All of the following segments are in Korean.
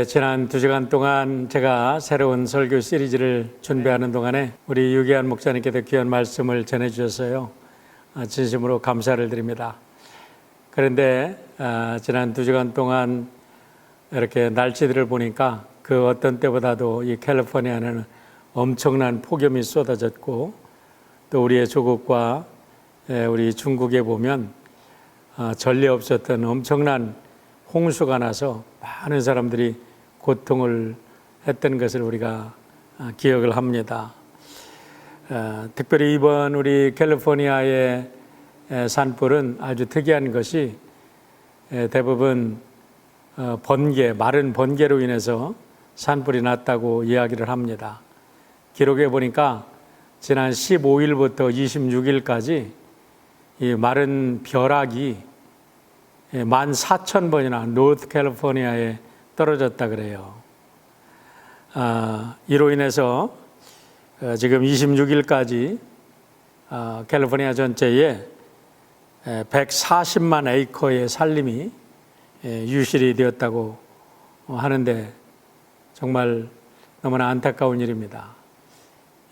지난 2시간 동안 제가 새로운 설교 시리즈를 준비하는 동안에 우리 유기한 목사님께도 귀한 말씀을 전해주셔서요, 진심으로 감사를 드립니다. 그런데 지난 2시간 동안 이렇게 날씨들을 보니까 그 어떤 때보다도 이 캘리포니아는 엄청난 폭염이 쏟아졌고, 또 우리의 조국과 우리 중국에 보면 전례 없었던 엄청난 홍수가 나서 많은 사람들이 고통을 했던 것을 우리가 기억을 합니다. 특별히 이번 우리 캘리포니아의 산불은 아주 특이한 것이 대부분 마른 번개로 인해서 산불이 났다고 이야기를 합니다. 기록해 보니까 지난 15일부터 26일까지 이 마른 벼락이 14,000번이나 노스 캘리포니아에 떨어졌다 그래요. 이로 인해서 지금 26일까지 캘리포니아 전체에 140만 에이커의 산림이 유실이 되었다고 하는데 정말 너무나 안타까운 일입니다.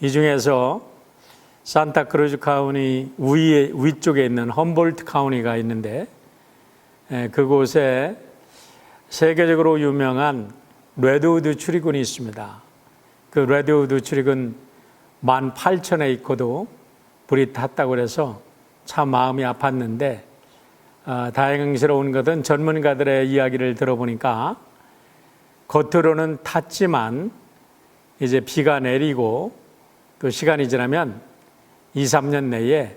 이 중에서 산타크루즈 카운티 위쪽에 있는 험볼트 카운티가 있는데, 그곳에 세계적으로 유명한 레드우드 추리군이 있습니다. 그 레드우드 추리군 18,000에이커도 불이 탔다고 해서 참 마음이 아팠는데, 다행스러운 것은 전문가들의 이야기를 들어보니까 겉으로는 탔지만 이제 비가 내리고 또 시간이 지나면 2, 3년 내에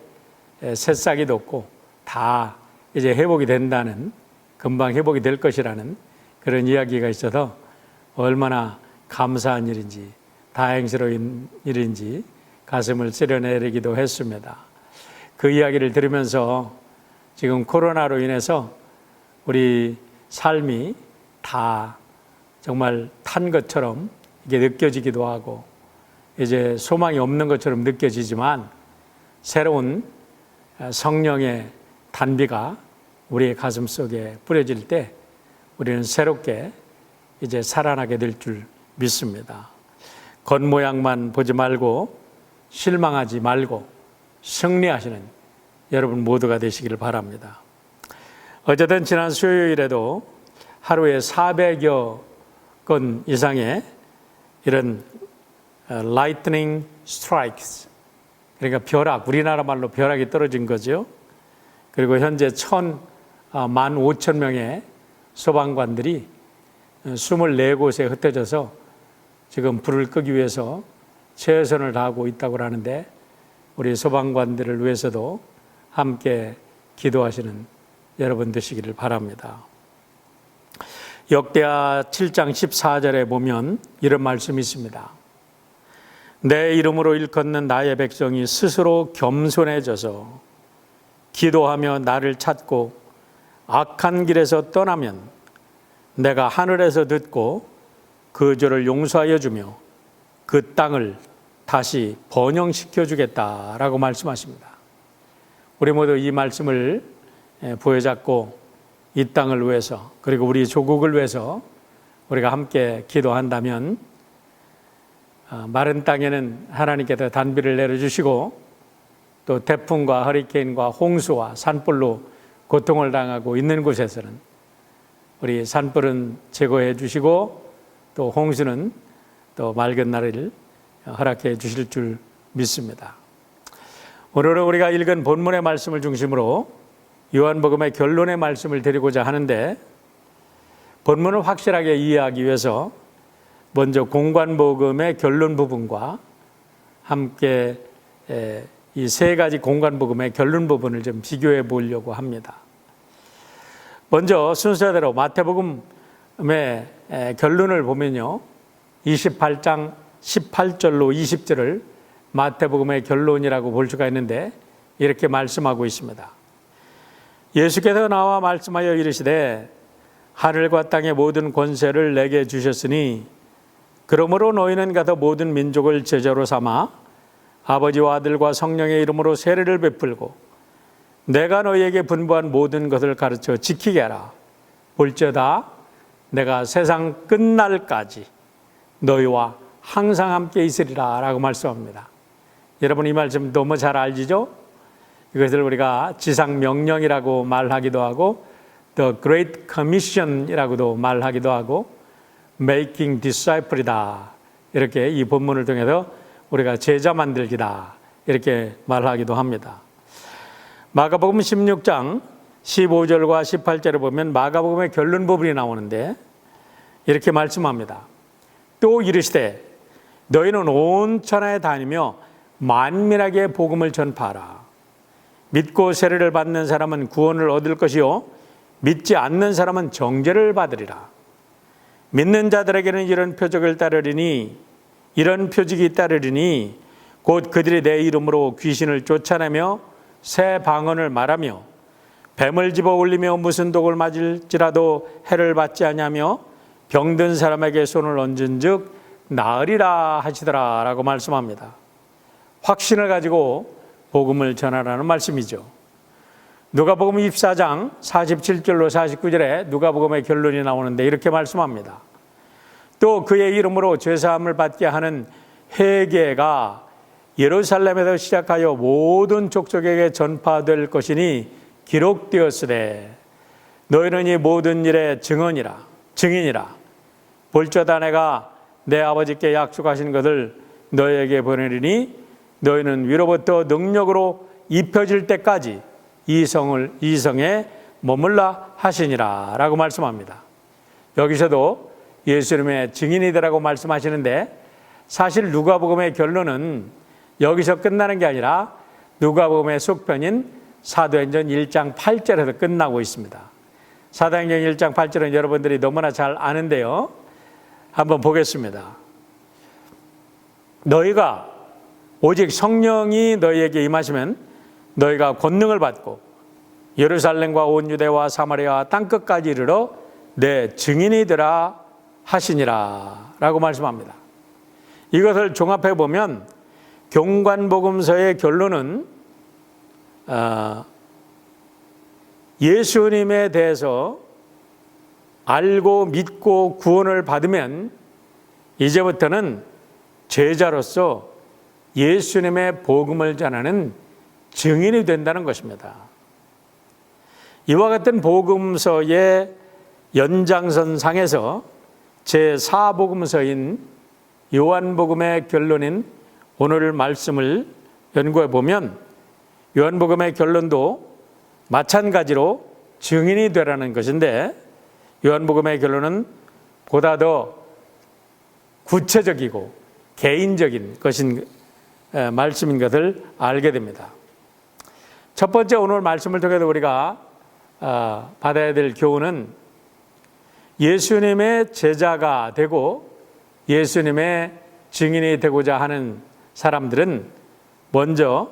새싹이 돋고 다 이제 회복이 된다는, 금방 회복이 될 것이라는 그런 이야기가 있어서 얼마나 감사한 일인지, 다행스러운 일인지 가슴을 쓰려내리기도 했습니다. 그 이야기를 들으면서 지금 코로나로 인해서 우리 삶이 다 정말 탄 것처럼 이게 느껴지기도 하고, 이제 소망이 없는 것처럼 느껴지지만 새로운 성령의 단비가 우리의 가슴 속에 뿌려질 때 우리는 새롭게 이제 살아나게 될 줄 믿습니다. 겉모양만 보지 말고 실망하지 말고 승리하시는 여러분 모두가 되시기를 바랍니다. 어쨌든 지난 수요일에도 하루에 400여 건 이상의 이런 lightning strikes, 그러니까 벼락, 우리나라 말로 벼락이 떨어진 거죠. 그리고 현재 15,000명의 소방관들이 24곳에 흩어져서 지금 불을 끄기 위해서 최선을 다하고 있다고 하는데, 우리 소방관들을 위해서도 함께 기도하시는 여러분 되시기를 바랍니다. 역대하 7장 14절에 보면 이런 말씀이 있습니다. 내 이름으로 일컫는 나의 백성이 스스로 겸손해져서 기도하며 나를 찾고 악한 길에서 떠나면 내가 하늘에서 듣고 그 죄를 용서하여 주며 그 땅을 다시 번영시켜 주겠다라고 말씀하십니다. 우리 모두 이 말씀을 부여잡고 이 땅을 위해서, 그리고 우리 조국을 위해서 우리가 함께 기도한다면 마른 땅에는 하나님께서 단비를 내려주시고, 또 태풍과 허리케인과 홍수와 산불로 고통을 당하고 있는 곳에서는 우리 산불은 제거해 주시고, 또 홍수는 또 맑은 날을 허락해 주실 줄 믿습니다. 오늘은 우리가 읽은 본문의 말씀을 중심으로 요한복음의 결론의 말씀을 드리고자 하는데, 본문을 확실하게 이해하기 위해서 먼저 공관복음의 결론 부분과 함께 이 세 가지 공관복음의 결론 부분을 좀 비교해 보려고 합니다. 먼저 순서대로 마태복음의 결론을 보면요, 28장 18절로 20절을 마태복음의 결론이라고 볼 수가 있는데, 이렇게 말씀하고 있습니다. 예수께서 나와 말씀하여 이르시되 하늘과 땅의 모든 권세를 내게 주셨으니 그러므로 너희는 가서 모든 민족을 제자로 삼아 아버지와 아들과 성령의 이름으로 세례를 베풀고 내가 너희에게 분부한 모든 것을 가르쳐 지키게 하라. 볼지어다 내가 세상 끝날까지 너희와 항상 함께 있으리라 라고 말씀합니다. 여러분 이 말씀 너무 잘 알지죠? 이것을 우리가 지상명령이라고 말하기도 하고 The Great Commission이라고도 말하기도 하고 Making Disciple이다. 이렇게 이 본문을 통해서 우리가 제자 만들기다. 이렇게 말하기도 합니다. 마가복음 16장 15절과 18절을 보면 마가복음의 결론 부분이 나오는데 이렇게 말씀합니다. 또 이르시되 너희는 온 천하에 다니며 만민에게 복음을 전파하라. 믿고 세례를 받는 사람은 구원을 얻을 것이요 믿지 않는 사람은 정죄를 받으리라. 믿는 자들에게는 이런 표적이 따르리니 곧 그들이 내 이름으로 귀신을 쫓아내며 새 방언을 말하며 뱀을 집어 올리며 무슨 독을 맞을지라도 해를 받지 아니하며 병든 사람에게 손을 얹은즉 나으리라 하시더라 라고 말씀합니다. 확신을 가지고 복음을 전하라는 말씀이죠. 누가복음 24장 47절로 49절에 누가복음의 결론이 나오는데 이렇게 말씀합니다. 또 그의 이름으로 죄사함을 받게 하는 회개가 예루살렘에서 시작하여 모든 족속에게 전파될 것이니 기록되었으되 너희는 이 모든 일의 증인이라. 볼지어다 내가 내 아버지께 약속하신 것을 너희에게 보내리니 너희는 위로부터 능력으로 입혀질 때까지 이 성에 머물라 하시니라 라고 말씀합니다. 여기서도 예수님의 증인이 되라고 말씀하시는데 사실 누가복음의 결론은 여기서 끝나는 게 아니라 누가복음의 속편인 사도행전 1장 8절에서 끝나고 있습니다. 사도행전 1장 8절은 여러분들이 너무나 잘 아는데요. 한번 보겠습니다. 너희가 오직 성령이 너희에게 임하시면 너희가 권능을 받고 예루살렘과 온 유대와 사마리아 땅끝까지 이르러 내 증인이 되라 하시니라 라고 말씀합니다. 이것을 종합해 보면 경관복음서의 결론은 예수님에 대해서 알고 믿고 구원을 받으면 이제부터는 제자로서 예수님의 복음을 전하는 증인이 된다는 것입니다. 이와 같은 복음서의 연장선상에서 제4복음서인 요한복음의 결론인 오늘 말씀을 연구해 보면 요한복음의 결론도 마찬가지로 증인이 되라는 것인데 요한복음의 결론은 보다 더 구체적이고 개인적인 말씀인 것을 알게 됩니다. 첫 번째 오늘 말씀을 통해서 우리가 받아야 될 교훈은 예수님의 제자가 되고 예수님의 증인이 되고자 하는 사람들은 먼저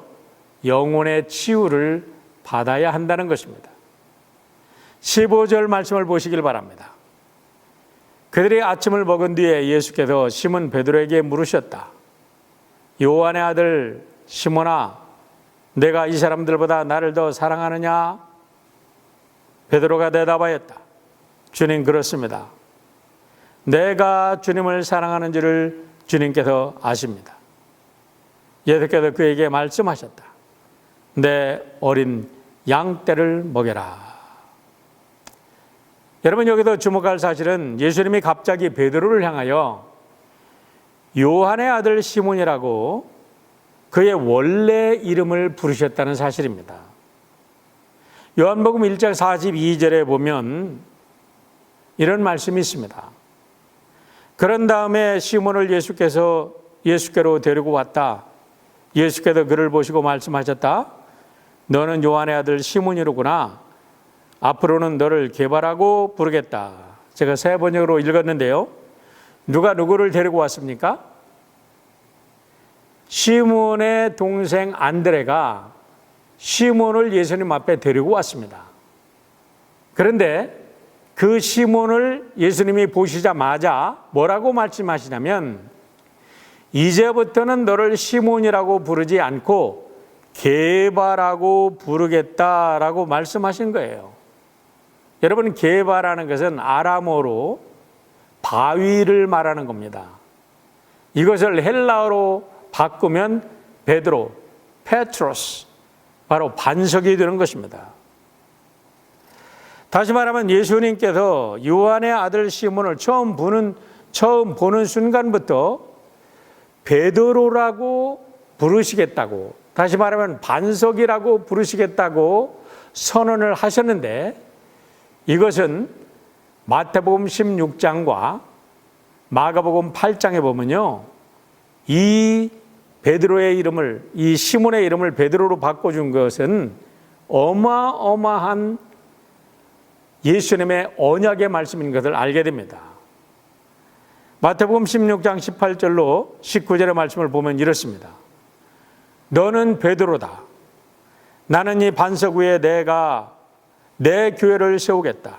영혼의 치유를 받아야 한다는 것입니다. 15절 말씀을 보시길 바랍니다. 그들이 아침을 먹은 뒤에 예수께서 시몬 베드로에게 물으셨다. 요한의 아들 시몬아, 내가 이 사람들보다 나를 더 사랑하느냐? 베드로가 대답하였다. 주님, 그렇습니다. 내가 주님을 사랑하는 줄을 주님께서 아십니다. 예수께서 그에게 말씀하셨다. 내 어린 양떼를 먹여라. 여러분, 여기서 주목할 사실은 예수님이 갑자기 베드로를 향하여 요한의 아들 시몬이라고 그의 원래 이름을 부르셨다는 사실입니다. 요한복음 1장 42절에 보면 이런 말씀이 있습니다. 그런 다음에 시몬을 예수께로 데리고 왔다. 예수께서 그를 보시고 말씀하셨다. 너는 요한의 아들 시몬이로구나. 앞으로는 너를 게바라고 부르겠다. 제가 세 번역으로 읽었는데요. 누가 누구를 데리고 왔습니까? 시몬의 동생 안드레가 시몬을 예수님 앞에 데리고 왔습니다. 그런데 그 시몬을 예수님이 보시자마자 뭐라고 말씀하시냐면 이제부터는 너를 시몬이라고 부르지 않고 게바라고 부르겠다라고 말씀하신 거예요. 여러분, 게바라는 것은 아람어로 바위를 말하는 겁니다. 이것을 헬라어로 바꾸면 베드로, 페트로스, 바로 반석이 되는 것입니다. 다시 말하면 예수님께서 요한의 아들 시몬을 처음 보는 순간부터 베드로라고 부르시겠다고, 다시 말하면 반석이라고 부르시겠다고 선언을 하셨는데, 이것은 마태복음 16장과 마가복음 8장에 보면요, 이 베드로의 이름을, 이 시몬의 이름을 베드로로 바꿔준 것은 어마어마한 예수님의 언약의 말씀인 것을 알게 됩니다. 마태복음 16장 18절로 19절의 말씀을 보면 이렇습니다. 너는 베드로다. 나는 이 반석 위에 내가 내 교회를 세우겠다.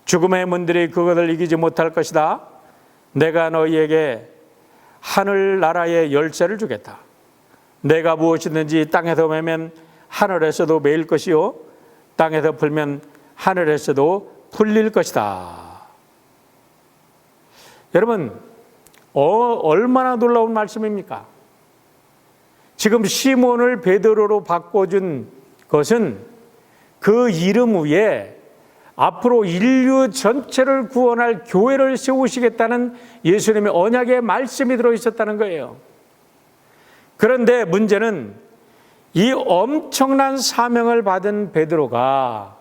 죽음의 문들이 그것을 이기지 못할 것이다. 내가 너희에게 하늘나라의 열쇠를 주겠다. 내가 무엇이든지 땅에서 매면 하늘에서도 매일 것이요 땅에서 풀면 하늘에서도 풀릴 것이다. 여러분, 얼마나 놀라운 말씀입니까? 지금 시몬을 베드로로 바꿔준 것은 그 이름 위에 앞으로 인류 전체를 구원할 교회를 세우시겠다는 예수님의 언약의 말씀이 들어있었다는 거예요. 그런데 문제는 이 엄청난 사명을 받은 베드로가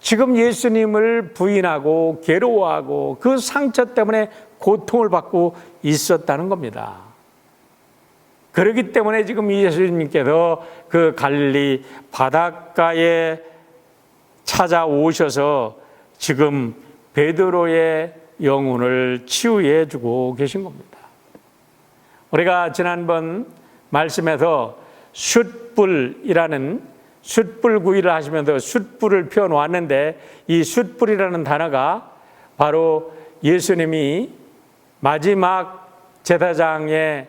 지금 예수님을 부인하고 괴로워하고 그 상처 때문에 고통을 받고 있었다는 겁니다. 그렇기 때문에 지금 예수님께서 그 갈릴리 바닷가에 찾아오셔서 지금 베드로의 영혼을 치유해 주고 계신 겁니다. 우리가 지난번 말씀에서 숯불이라는 숯불구이를 하시면서 숯불을 펴놓았는데, 이 숯불이라는 단어가 바로 예수님이 마지막 제사장의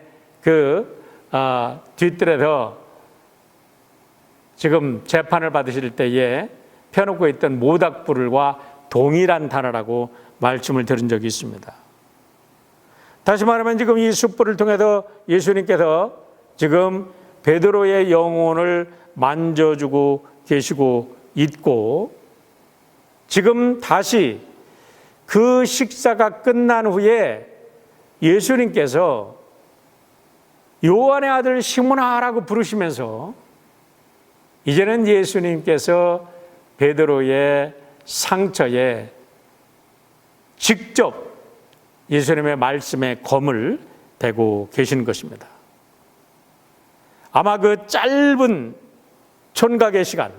뒤뜰에서 지금 재판을 받으실 때에 펴놓고 있던 모닥불과 동일한 단어라고 말씀을 들은 적이 있습니다. 다시 말하면 지금 이 숯불을 통해서 예수님께서 지금 베드로의 영혼을 만져주고 계시고 있고, 지금 다시 그 식사가 끝난 후에 예수님께서 요한의 아들 시몬아라고 부르시면서 이제는 예수님께서 베드로의 상처에 직접 예수님의 말씀에 검을 대고 계신 것입니다. 아마 그 짧은 촌각의 시간,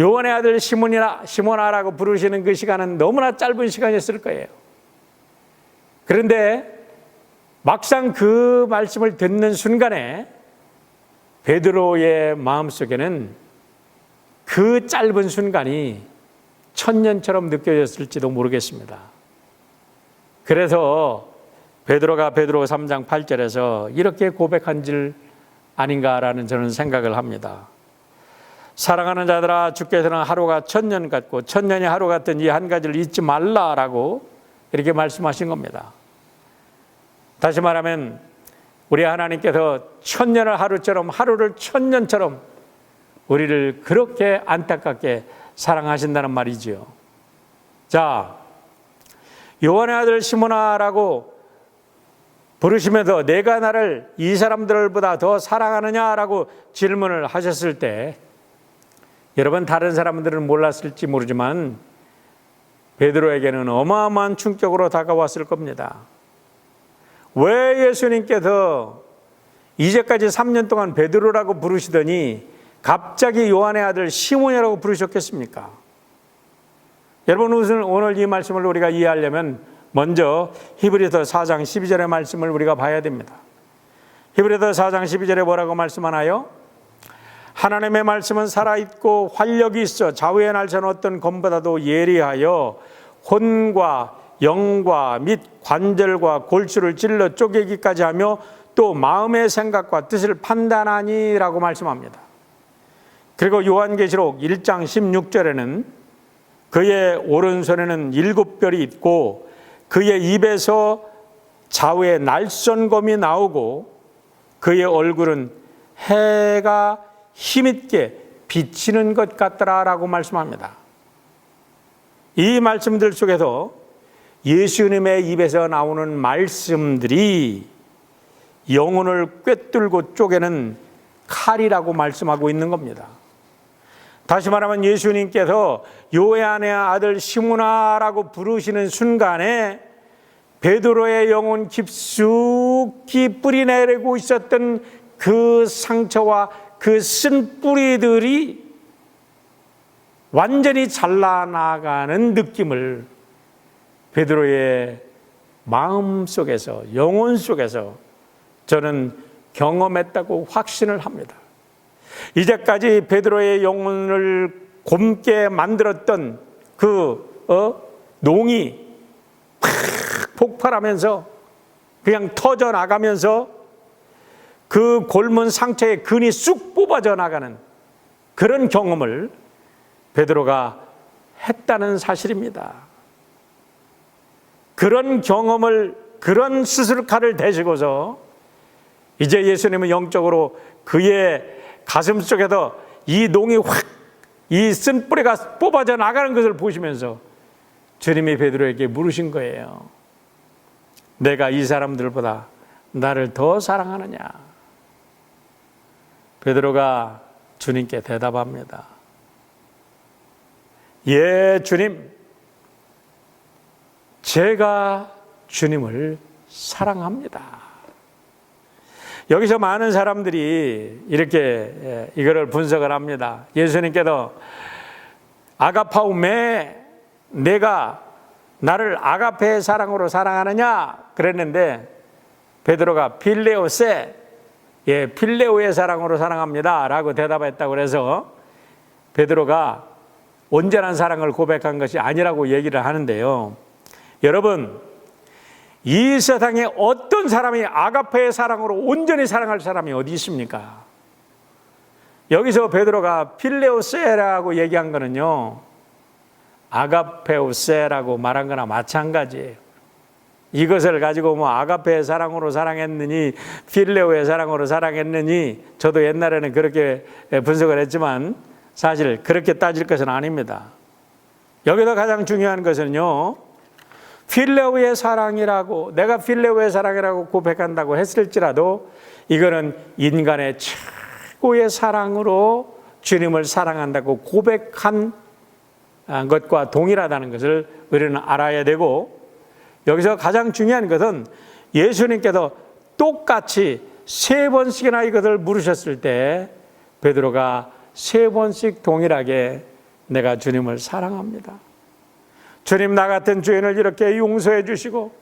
요한의 아들 시몬아라고 부르시는 그 시간은 너무나 짧은 시간이었을 거예요. 그런데 막상 그 말씀을 듣는 순간에 베드로의 마음속에는 그 짧은 순간이 천년처럼 느껴졌을지도 모르겠습니다. 그래서 베드로가 베드로 3장 8절에서 이렇게 고백한 줄 아닌가라는 저는 생각을 합니다. 사랑하는 자들아, 주께서는 하루가 천년 같고 천년이 하루 같은 이 한 가지를 잊지 말라라고 이렇게 말씀하신 겁니다. 다시 말하면 우리 하나님께서 천년을 하루처럼, 하루를 천년처럼 우리를 그렇게 안타깝게 사랑하신다는 말이지요. 자, 요한의 아들 시몬아라고 부르시면서 내가 나를 이 사람들보다 더 사랑하느냐라고 질문을 하셨을 때, 여러분 다른 사람들은 몰랐을지 모르지만 베드로에게는 어마어마한 충격으로 다가왔을 겁니다. 왜 예수님께서 이제까지 3년 동안 베드로라고 부르시더니 갑자기 요한의 아들 시몬이라고 부르셨겠습니까? 여러분, 오늘 이 말씀을 우리가 이해하려면 먼저 히브리서 4장 12절의 말씀을 우리가 봐야 됩니다. 히브리서 4장 12절에 뭐라고 말씀하나요? 하나님의 말씀은 살아있고 활력이 있어 좌우의 날선 어떤 검보다도 예리하여 혼과 영과 및 관절과 골수를 찔러 쪼개기까지 하며 또 마음의 생각과 뜻을 판단하니라고 말씀합니다. 그리고 요한계시록 1장 16절에는 그의 오른손에는 7별이 있고 그의 입에서 좌우에 날선검이 나오고 그의 얼굴은 해가 힘있게 비치는 것 같더라라고 말씀합니다. 이 말씀들 속에서 예수님의 입에서 나오는 말씀들이 영혼을 꿰뚫고 쪼개는 칼이라고 말씀하고 있는 겁니다. 다시 말하면 예수님께서 요한의 아들 시몬아라고 부르시는 순간에 베드로의 영혼 깊숙이 뿌리 내리고 있었던 그 상처와 그 쓴 뿌리들이 완전히 잘라나가는 느낌을 베드로의 마음 속에서, 영혼 속에서 저는 경험했다고 확신을 합니다. 이제까지 베드로의 영혼을 곪게 만들었던 그 농이 팍 폭발하면서 그냥 터져나가면서 그 곪은 상처의 근이 쑥 뽑아져 나가는 그런 경험을 베드로가 했다는 사실입니다. 그런 경험을, 그런 수술칼을 대시고서 이제 예수님은 영적으로 그의 가슴 속에서 이 농이 확, 이 쓴 뿌리가 뽑아져 나가는 것을 보시면서 주님이 베드로에게 물으신 거예요. 내가 이 사람들보다 나를 더 사랑하느냐? 베드로가 주님께 대답합니다. 예, 주님. 제가 주님을 사랑합니다. 여기서 많은 사람들이 이렇게 이거를 분석을 합니다. 예수님께서 아가파우메, 내가 나를 아가페의 사랑으로 사랑하느냐 그랬는데 베드로가 필레오세, 예, 필레오의 사랑으로 사랑합니다 라고 대답했다고 그래서 베드로가 온전한 사랑을 고백한 것이 아니라고 얘기를 하는데요. 여러분, 이 세상에 어떤 사람이 아가페의 사랑으로 온전히 사랑할 사람이 어디 있습니까? 여기서 베드로가 필레오세라고 얘기한 거는요, 아가페오세라고 말한 거나 마찬가지예요. 이것을 가지고 뭐 아가페의 사랑으로 사랑했느니 필레오의 사랑으로 사랑했느니 저도 옛날에는 그렇게 분석을 했지만 사실 그렇게 따질 것은 아닙니다. 여기서 가장 중요한 것은요, 필레오의 사랑이라고, 내가 필레오의 사랑이라고 고백한다고 했을지라도 이거는 인간의 최고의 사랑으로 주님을 사랑한다고 고백한 것과 동일하다는 것을 우리는 알아야 되고, 여기서 가장 중요한 것은 예수님께서 똑같이 3번씩이나 이것을 물으셨을 때 베드로가 3번씩 동일하게 내가 주님을 사랑합니다. 주님, 나 같은 죄인을 이렇게 용서해 주시고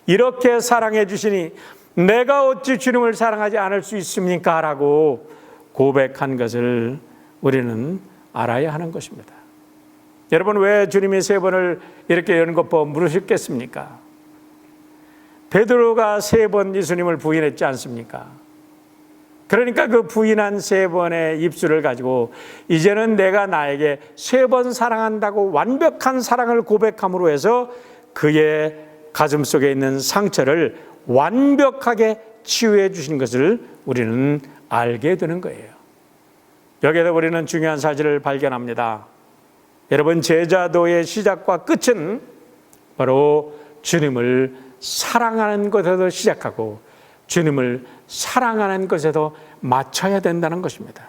이렇게 사랑해 주시니 내가 어찌 주님을 사랑하지 않을 수 있습니까? 라고 고백한 것을 우리는 알아야 하는 것입니다. 여러분, 왜 주님이 3번을 이렇게 연거푸 물으셨겠습니까? 베드로가 3번 예수님을 부인했지 않습니까? 그러니까 그 부인한 3번의 입술을 가지고 이제는 내가 나에게 3번 사랑한다고 완벽한 사랑을 고백함으로 해서 그의 가슴 속에 있는 상처를 완벽하게 치유해 주신 것을 우리는 알게 되는 거예요. 여기에서 우리는 중요한 사실을 발견합니다. 여러분, 제자도의 시작과 끝은 바로 주님을 사랑하는 것에서 시작하고 주님을 사랑하는 것에도 맞춰야 된다는 것입니다.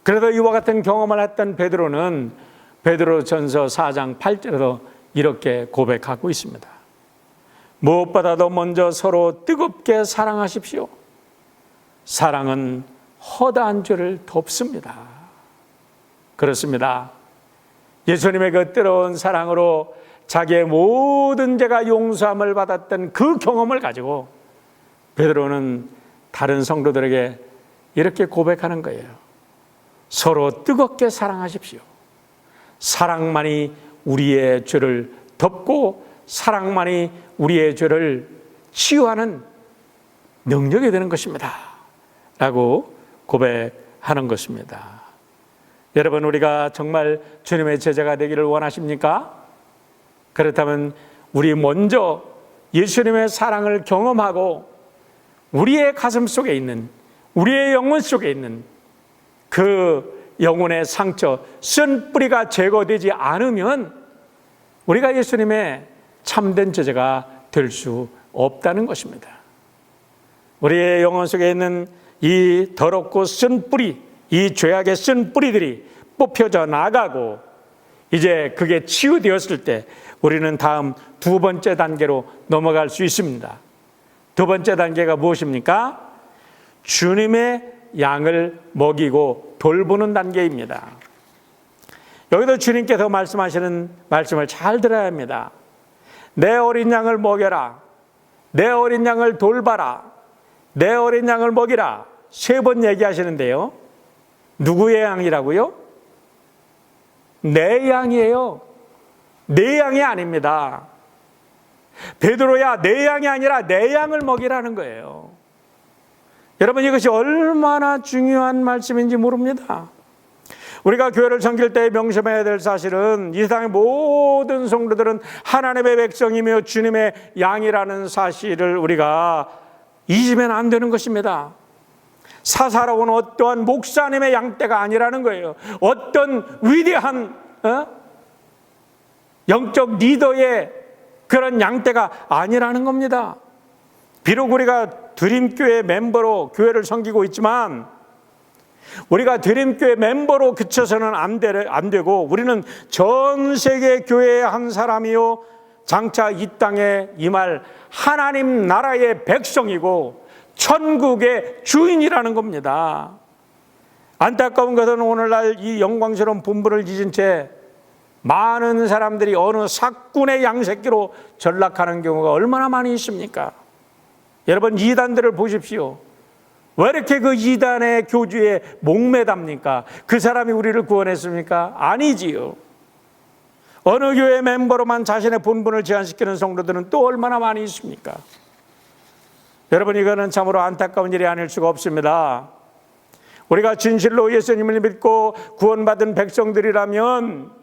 그래도 이와 같은 경험을 했던 베드로는 베드로전서 4장 8절에도 이렇게 고백하고 있습니다. 무엇보다도 먼저 서로 뜨겁게 사랑하십시오. 사랑은 허다한 죄를 덮습니다. 그렇습니다. 예수님의 그 뜨거운 사랑으로 자기의 모든 죄가 용서함을 받았던 그 경험을 가지고 베드로는 다른 성도들에게 이렇게 고백하는 거예요. 서로 뜨겁게 사랑하십시오. 사랑만이 우리의 죄를 덮고 사랑만이 우리의 죄를 치유하는 능력이 되는 것입니다 라고 고백하는 것입니다. 여러분, 우리가 정말 주님의 제자가 되기를 원하십니까? 그렇다면 우리 먼저 예수님의 사랑을 경험하고 우리의 가슴 속에 있는, 우리의 영혼 속에 있는 그 영혼의 상처, 쓴 뿌리가 제거되지 않으면 우리가 예수님의 참된 제자가 될 수 없다는 것입니다. 우리의 영혼 속에 있는 이 더럽고 쓴 뿌리, 이 죄악의 쓴 뿌리들이 뽑혀져 나가고 이제 그게 치유되었을 때 우리는 다음 두 번째 단계로 넘어갈 수 있습니다. 두 번째 단계가 무엇입니까? 주님의 양을 먹이고 돌보는 단계입니다. 여기도 주님께서 말씀하시는 말씀을 잘 들어야 합니다. 내 어린 양을 먹여라. 내 어린 양을 돌봐라. 내 어린 양을 먹이라. 3번 얘기하시는데요. 누구의 양이라고요? 내 양이에요. 내 양이 아닙니다. 베드로야, 내 양이 아니라 내 양을 먹이라는 거예요. 여러분, 이것이 얼마나 중요한 말씀인지 모릅니다. 우리가 교회를 섬길 때 명심해야 될 사실은 이 세상의 모든 성도들은 하나님의 백성이며 주님의 양이라는 사실을 우리가 잊으면 안 되는 것입니다. 사사로운 어떠한 목사님의 양떼가 아니라는 거예요. 어떤 위대한 영적 리더의 그런 양떼가 아니라는 겁니다. 비록 우리가 드림교회 멤버로 교회를 섬기고 있지만 우리가 드림교회 멤버로 그쳐서는 안 되고 우리는 전 세계 교회의 한 사람이요 장차 이 땅에 임할 하나님 나라의 백성이고 천국의 주인이라는 겁니다. 안타까운 것은 오늘날 이 영광스러운 본분을 잊은 채 많은 사람들이 어느 사꾼의 양새끼로 전락하는 경우가 얼마나 많이 있습니까? 여러분, 이단들을 보십시오. 왜 이렇게 그 이단의 교주에 목매답니까? 그 사람이 우리를 구원했습니까? 아니지요. 어느 교회 멤버로만 자신의 본분을 제한시키는 성도들은 또 얼마나 많이 있습니까? 여러분, 이거는 참으로 안타까운 일이 아닐 수가 없습니다. 우리가 진실로 예수님을 믿고 구원받은 백성들이라면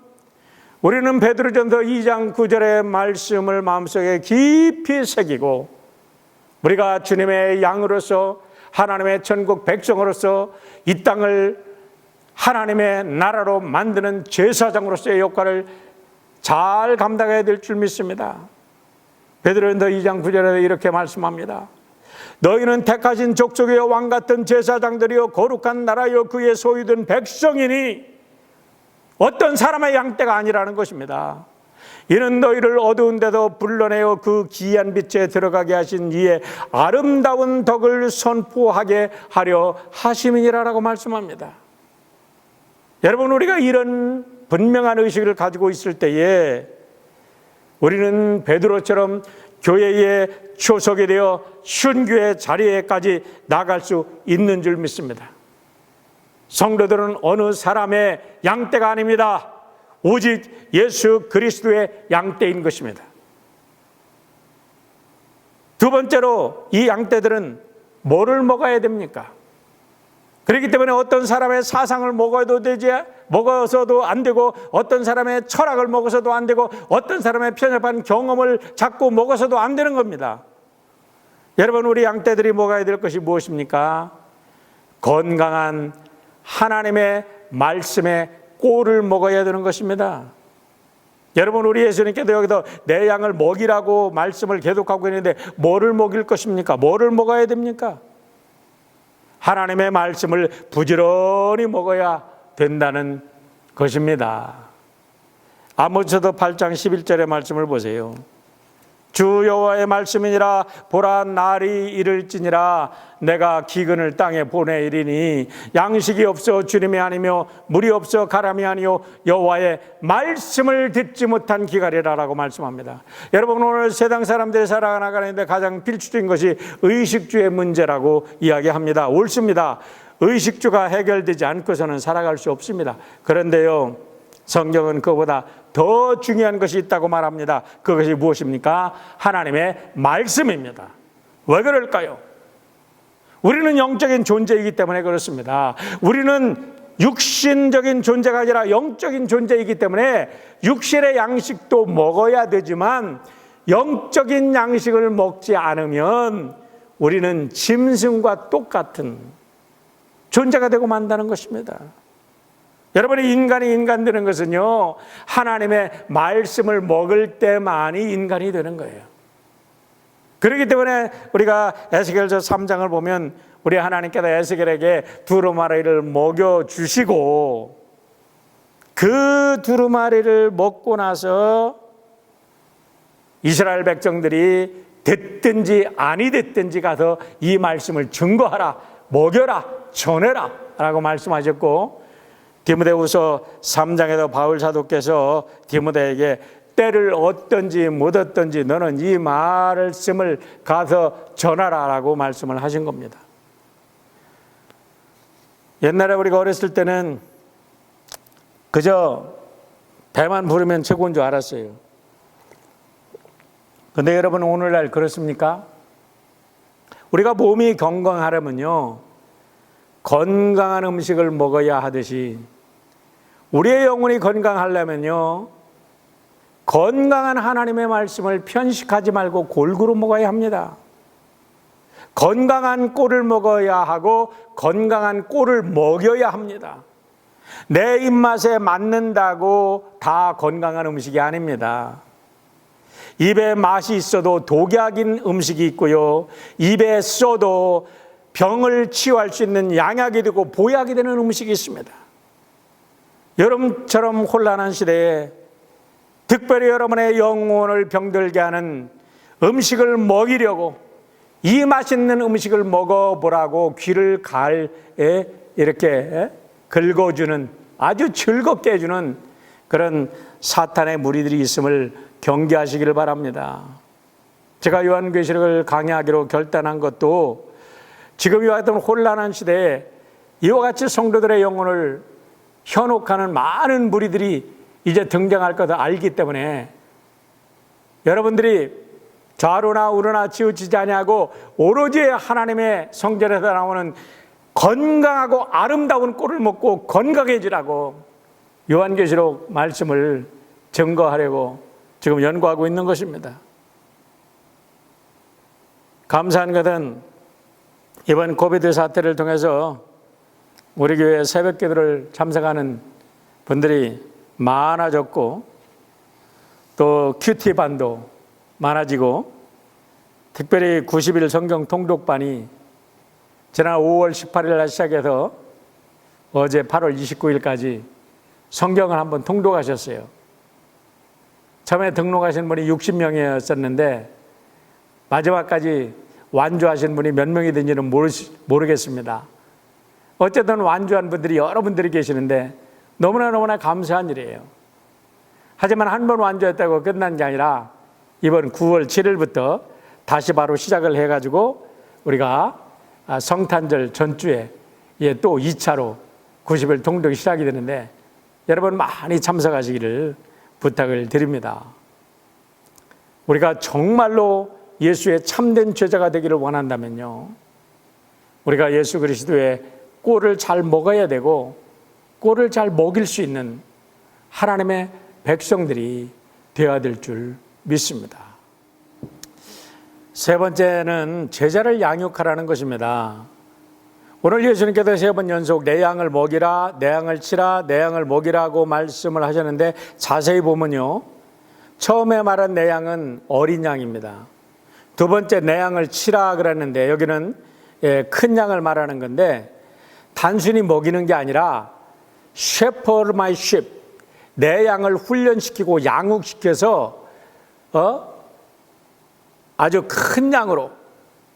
우리는 베드로전서 2장 9절의 말씀을 마음속에 깊이 새기고 우리가 주님의 양으로서 하나님의 천국 백성으로서 이 땅을 하나님의 나라로 만드는 제사장으로서의 역할을 잘 감당해야 될 줄 믿습니다. 베드로전서 2장 9절에 이렇게 말씀합니다. 너희는 택하신 족속이요 왕같은 제사장들이요 거룩한 나라요 그의 소유된 백성이니 어떤 사람의 양떼가 아니라는 것입니다. 이는 너희를 어두운 데도 불러내어 그 기이한 빛에 들어가게 하신 이의 아름다운 덕을 선포하게 하려 하심이니라라고 말씀합니다. 여러분, 우리가 이런 분명한 의식을 가지고 있을 때에 우리는 베드로처럼 교회의 초석이 되어 순교의 자리에까지 나갈 수 있는 줄 믿습니다. 성도들은 어느 사람의 양떼가 아닙니다. 오직 예수 그리스도의 양떼인 것입니다. 두 번째로 이 양떼들은 뭐를 먹어야 됩니까? 그렇기 때문에 어떤 사람의 사상을 먹어서도 안 되고 어떤 사람의 철학을 먹어서도 안 되고 어떤 사람의 편협한 경험을 자꾸 먹어서도 안 되는 겁니다. 여러분, 우리 양떼들이 먹어야 될 것이 무엇입니까? 건강한 하나님의 말씀의 꼴을 먹어야 되는 것입니다. 여러분, 우리 예수님께도 여기서 내 양을 먹이라고 말씀을 계속하고 있는데 뭐를 먹일 것입니까? 뭐를 먹어야 됩니까? 하나님의 말씀을 부지런히 먹어야 된다는 것입니다. 아모스서 8장 11절의 말씀을 보세요. 주 여호와의 말씀이니라. 보라, 날이 이를지니라. 내가 기근을 땅에 보내리니 양식이 없어 주림이 아니며 물이 없어 가람이 아니요 여호와의 말씀을 듣지 못한 기갈이라라고 말씀합니다. 여러분, 오늘 세상 사람들이 살아나가는데 가장 필수적인 것이 의식주의 문제라고 이야기합니다. 옳습니다. 의식주가 해결되지 않고서는 살아갈 수 없습니다. 그런데요, 성경은 그보다 더 중요한 것이 있다고 말합니다. 그것이 무엇입니까? 하나님의 말씀입니다. 왜 그럴까요? 우리는 영적인 존재이기 때문에 그렇습니다. 우리는 육신적인 존재가 아니라 영적인 존재이기 때문에 육신의 양식도 먹어야 되지만 영적인 양식을 먹지 않으면 우리는 짐승과 똑같은 존재가 되고 만다는 것입니다. 여러분이 인간 되는 것은요, 하나님의 말씀을 먹을 때만이 인간이 되는 거예요. 그렇기 때문에 우리가 에스겔서 3장을 보면 우리 하나님께서 에스겔에게 두루마리를 먹여주시고 그 두루마리를 먹고 나서 이스라엘 백성들이 됐든지 아니 됐든지 가서 이 말씀을 증거하라, 먹여라, 전해라 라고 말씀하셨고, 디모데후서 3장에도 바울 사도께서 디모데에게 때를 얻든지 못 얻든지 너는 이 말씀을 가서 전하라 라고 말씀을 하신 겁니다. 옛날에 우리가 어렸을 때는 그저 배만 부르면 최고인 줄 알았어요. 근데 여러분, 오늘날 그렇습니까? 우리가 몸이 건강하려면요, 건강한 음식을 먹어야 하듯이 우리의 영혼이 건강하려면요, 건강한 하나님의 말씀을 편식하지 말고 골고루 먹어야 합니다. 건강한 꼴을 먹어야 하고 건강한 꼴을 먹여야 합니다. 내 입맛에 맞는다고 다 건강한 음식이 아닙니다. 입에 맛이 있어도 독약인 음식이 있고요, 입에 써도 병을 치유할 수 있는 양약이 되고 보약이 되는 음식이 있습니다. 여러분처럼 혼란한 시대에 특별히 여러분의 영혼을 병들게 하는 음식을 먹이려고 이 맛있는 음식을 먹어보라고 귀를 가에 이렇게 긁어주는, 아주 즐겁게 해주는 그런 사탄의 무리들이 있음을 경계하시기를 바랍니다. 제가 요한계시록을 강의하기로 결단한 것도 지금 이와 같은 혼란한 시대에 이와 같이 성도들의 영혼을 현혹하는 많은 무리들이 이제 등장할 것을 알기 때문에 여러분들이 좌로나 우로나 치우치지 아니하고 오로지 하나님의 성전에서 나오는 건강하고 아름다운 꼴을 먹고 건강해지라고 요한계시록 말씀을 증거하려고 지금 연구하고 있는 것입니다. 감사한 것은 이번 코비드 사태를 통해서 우리 교회 새벽기도를 참석하는 분들이 많아졌고, 또 큐티반도 많아지고, 특별히 90일 성경 통독반이 지난 5월 18일 날 시작해서 어제 8월 29일까지 성경을 한번 통독하셨어요. 처음에 등록하신 분이 60명이었었는데 마지막까지 완주하신 분이 몇 명이 된지는 모르겠습니다. 어쨌든 완주한 분들이 여러분들이 계시는데 너무나 감사한 일이에요. 하지만 한 번 완주했다고 끝난 게 아니라 이번 9월 7일부터 다시 바로 시작을 해가지고 우리가 성탄절 전주에 또 2차로 90일 통독이 시작이 되는데 여러분 많이 참석하시기를 부탁을 드립니다. 우리가 정말로 예수의 참된 제자가 되기를 원한다면요, 우리가 예수 그리스도의 꼴을 잘 먹어야 되고 꼴을 잘 먹일 수 있는 하나님의 백성들이 되어야 될 줄 믿습니다. 세 번째는 제자를 양육하라는 것입니다. 오늘 예수님께서 3번 연속 내 양을 먹이라, 내 양을 치라, 내 양을 먹이라고 말씀을 하셨는데 자세히 보면요, 처음에 말한 내 양은 어린 양입니다. 두 번째 내 양을 치라 그랬는데 여기는 큰 양을 말하는 건데 단순히 먹이는 게 아니라 shepherd my sheep, 내 양을 훈련시키고 양육시켜서 아주 큰 양으로,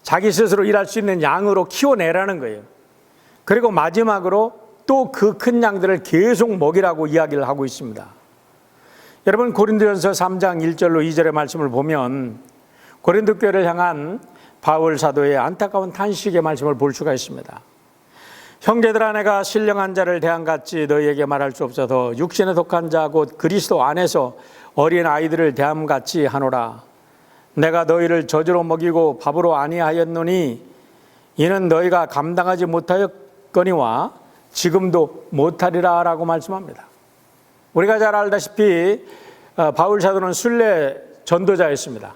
자기 스스로 일할 수 있는 양으로 키워내라는 거예요. 그리고 마지막으로 또 그 큰 양들을 계속 먹이라고 이야기를 하고 있습니다. 여러분, 고린도전서 3장 1절로 2절의 말씀을 보면 고린도 교회를 향한 바울 사도의 안타까운 탄식의 말씀을 볼 수가 있습니다. 형제들아, 내가 신령한 자를 대함같이 너희에게 말할 수 없어서 육신에 속한 자 곧 그리스도 안에서 어린 아이들을 대함같이 하노라. 내가 너희를 젖으로 먹이고 밥으로 아니하였노니 이는 너희가 감당하지 못하였거니와 지금도 못하리라 라고 말씀합니다. 우리가 잘 알다시피 바울 사도는 순례 전도자였습니다.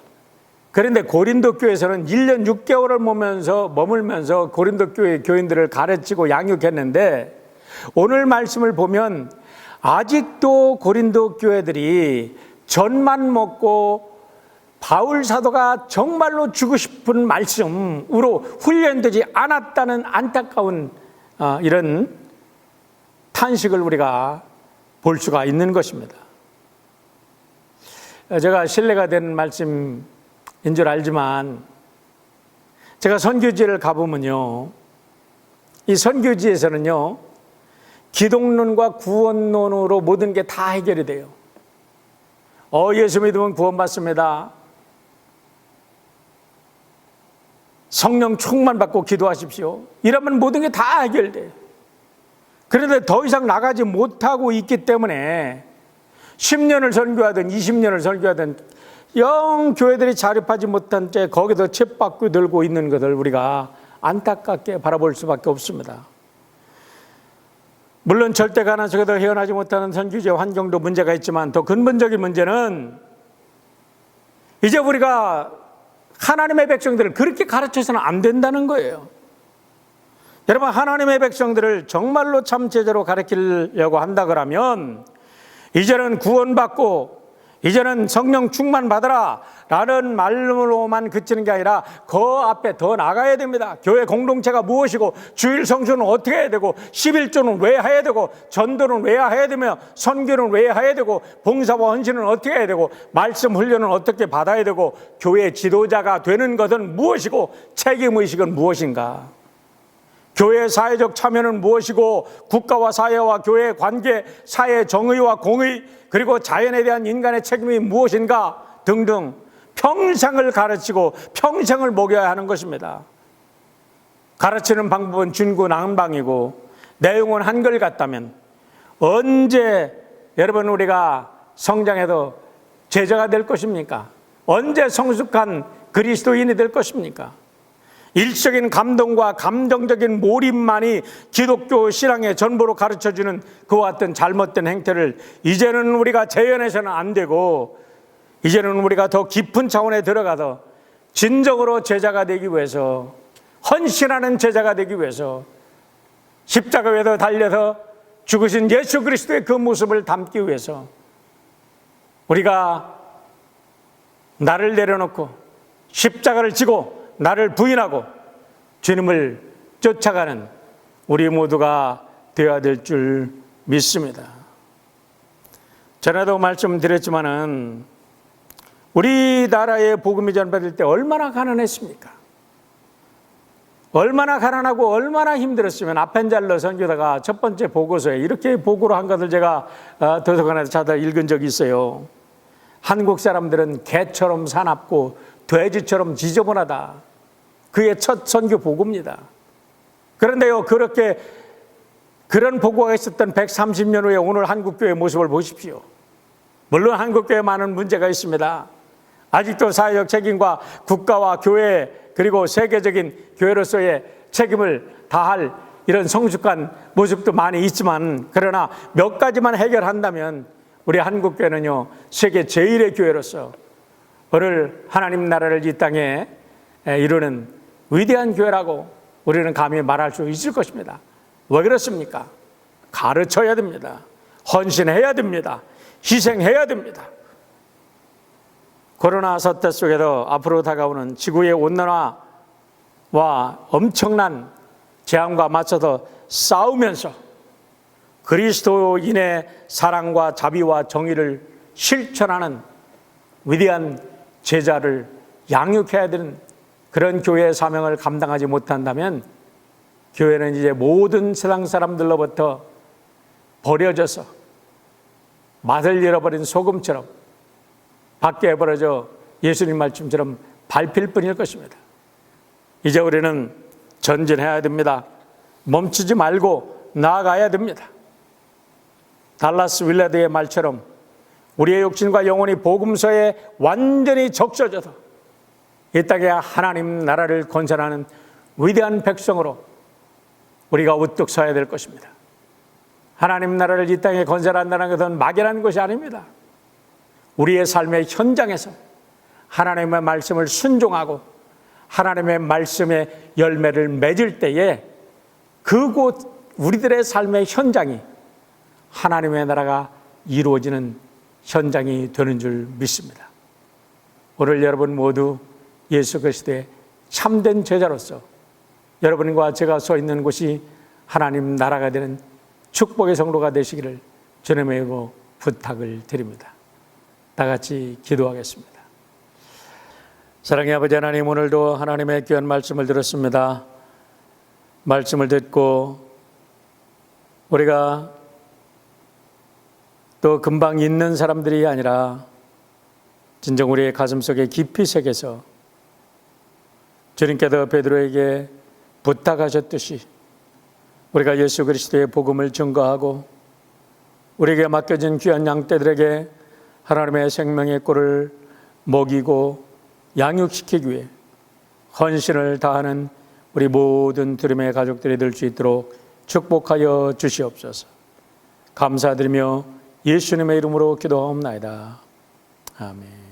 그런데 고린도 교회에서는 1년 6개월을 머물면서 고린도 교회 교인들을 가르치고 양육했는데, 오늘 말씀을 보면 아직도 고린도 교회들이 젖만 먹고 바울 사도가 정말로 주고 싶은 말씀으로 훈련되지 않았다는 안타까운 이런 탄식을 우리가 볼 수가 있는 것입니다. 제가 신뢰가 되는 말씀인 줄 알지만, 제가 선교지를 가보면요, 이 선교지에서는요, 기독론과 구원론으로 모든 게 다 해결이 돼요. 예수 믿으면 구원받습니다. 성령 충만 받고 기도하십시오. 이러면 모든 게 다 해결돼요. 그런데 더 이상 나가지 못하고 있기 때문에 10년을 선교하든 20년을 선교하든 영 교회들이 자립하지 못한 채 거기서 쳇바퀴 들고 있는 것을 우리가 안타깝게 바라볼 수밖에 없습니다. 물론 절대 가난 속에도 헤어나지 못하는 선교지의 환경도 문제가 있지만, 더 근본적인 문제는 이제 우리가 하나님의 백성들을 그렇게 가르쳐서는 안 된다는 거예요. 여러분, 하나님의 백성들을 정말로 참 제대로 가르치려고 한다 그러면 이제는 구원받고 이제는 성령 충만 받으라 라는 말로만 그치는 게 아니라 그 앞에 더 나가야 됩니다. 교회 공동체가 무엇이고, 주일 성수는 어떻게 해야 되고, 11조는 왜 해야 되고, 전도는 왜 해야 되며, 선교는 왜 해야 되고, 봉사와 헌신은 어떻게 해야 되고, 말씀 훈련은 어떻게 받아야 되고, 교회 지도자가 되는 것은 무엇이고, 책임의식은 무엇인가, 교회 사회적 참여는 무엇이고, 국가와 사회와 교회의 관계, 사회 정의와 공의, 그리고 자연에 대한 인간의 책임이 무엇인가 등등 평생을 가르치고 평생을 먹여야 하는 것입니다. 가르치는 방법은 준구난방이고 내용은 한결 같다면 언제 여러분 우리가 성장해도 제자가 될 것입니까? 언제 성숙한 그리스도인이 될 것입니까? 일시적인 감동과 감정적인 몰입만이 기독교 신앙의 전부로 가르쳐주는 그와 같은 잘못된 행태를 이제는 우리가 재현해서는 안 되고, 이제는 우리가 더 깊은 차원에 들어가서 진정으로 제자가 되기 위해서, 헌신하는 제자가 되기 위해서 십자가 위에 달려서 죽으신 예수 그리스도의 그 모습을 담기 위해서 우리가 나를 내려놓고 십자가를 지고 나를 부인하고 주님을 쫓아가는 우리 모두가 되어야 될 줄 믿습니다. 전에도 말씀드렸지만은 우리나라의 복음이 전파될 때 얼마나 가난했습니까? 얼마나 가난하고 얼마나 힘들었으면 아펜잘러 선교사가 첫 번째 보고서에 이렇게 보고를 한 것을 제가 도서관에서 찾아 읽은 적이 있어요. 한국 사람들은 개처럼 사납고 돼지처럼 지저분하다. 그의 첫 선교 보고입니다. 그런데요, 그런 보고가 있었던 130년 후에 오늘 한국교회의 모습을 보십시오. 물론 한국교회에 많은 문제가 있습니다. 아직도 사회적 책임과 국가와 교회 그리고 세계적인 교회로서의 책임을 다할 이런 성숙한 모습도 많이 있지만, 그러나 몇 가지만 해결한다면 우리 한국교회는요, 세계 제1의 교회로서 오늘 하나님 나라를 이 땅에 이루는 위대한 교회라고 우리는 감히 말할 수 있을 것입니다. 왜 그렇습니까? 가르쳐야 됩니다. 헌신해야 됩니다. 희생해야 됩니다. 코로나 사태 속에도 앞으로 다가오는 지구의 온난화와 엄청난 재앙과 맞서서 싸우면서 그리스도인의 사랑과 자비와 정의를 실천하는 위대한 제자를 양육해야 되는 그런 교회의 사명을 감당하지 못한다면 교회는 이제 모든 세상 사람들로부터 버려져서 맛을 잃어버린 소금처럼 밖에 버려져 예수님 말씀처럼 밟힐 뿐일 것입니다. 이제 우리는 전진해야 됩니다. 멈추지 말고 나아가야 됩니다. 달라스 윌라드의 말처럼 우리의 육신과 영혼이 복음서에 완전히 적셔져서 이 땅에 하나님 나라를 건설하는 위대한 백성으로 우리가 우뚝 서야 될 것입니다. 하나님 나라를 이 땅에 건설한다는 것은 막연한 것이 아닙니다. 우리의 삶의 현장에서 하나님의 말씀을 순종하고 하나님의 말씀의 열매를 맺을 때에 그곳 우리들의 삶의 현장이 하나님의 나라가 이루어지는 현장이 되는 줄 믿습니다. 오늘 여러분 모두 예수 그리스도의 참된 제자로서 여러분과 제가 서 있는 곳이 하나님 나라가 되는 축복의 성도가 되시기를 주님의 이름으로 부탁을 드립니다. 다 같이 기도하겠습니다. 사랑의 아버지 하나님, 오늘도 하나님의 귀한 말씀을 들었습니다. 말씀을 듣고 우리가 또 금방 잊는 사람들이 아니라 진정 우리의 가슴속에 깊이 새겨서 주님께서 베드로에게 부탁하셨듯이 우리가 예수 그리스도의 복음을 증거하고 우리에게 맡겨진 귀한 양떼들에게 하나님의 생명의 꿀을 먹이고 양육시키기 위해 헌신을 다하는 우리 모든 드림의 가족들이 될 수 있도록 축복하여 주시옵소서. 감사드리며 예수님의 이름으로 기도하옵나이다. 아멘.